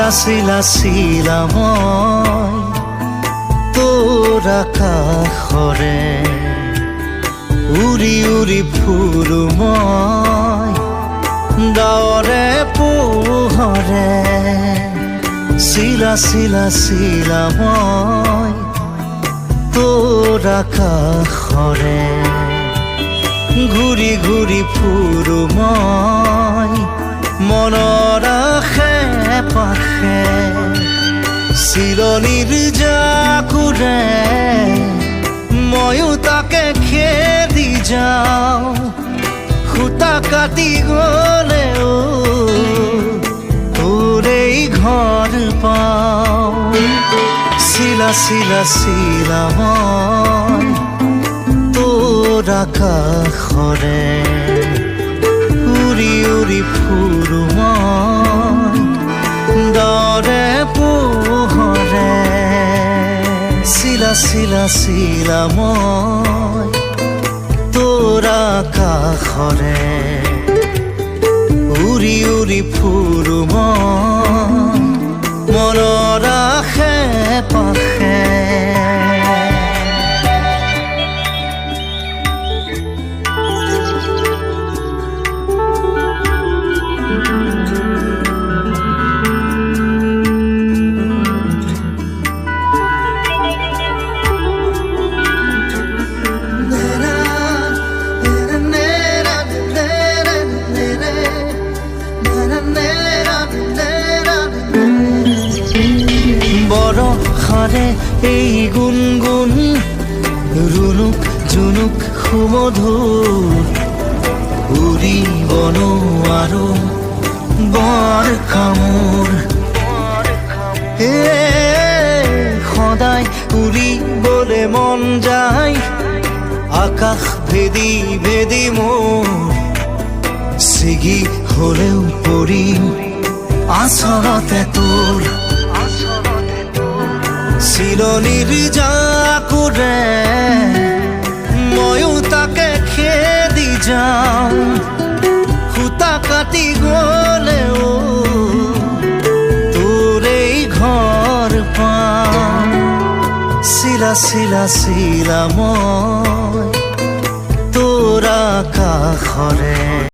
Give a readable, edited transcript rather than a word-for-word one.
চিলা চিলা চিলা মই তোৰ আকাশৰে উৰি উৰি ফুৰো মই ডাৱৰে পোহৰে চিলা চিলা চিলা মই তোৰ আকাশৰে ঘূৰি ঘূৰি ফুৰো মই মনৰ আশে পাশে চিলনিৰ জাকুৰে ময়ো তাকে খেদি যাওঁ খুটা কাটি গলেও তোৰেই ঘৰ পাওঁ চিলা চিলা চিলা মই তোৰ আকাশৰে উৰি উৰি ফুৰো মই ডাৱৰে পোহৰে চিলা চিলা চিলা মই তোৰ আকাশৰে উৰি উৰি ফুৰো মই মনৰ আশে পাশে বৰষাৰে এই গুণগুণ ৰুণুক জুনুক সুমধুৰ উৰিব নোৱাৰো বৰষামোৰ সদায় উৰিবলে মন যায় আকাশ ভেদি ভেদি মোৰ ছিগি হলেও পৰিম আচলতে তোৰ চিলনিৰ জাকুৰে ময়ো তাকে খেদি যাওঁ খুটা কাটি গলেও তোৰেই ঘৰ পাওঁ চিলা চিলা চিলা মই তোৰ আকাশৰে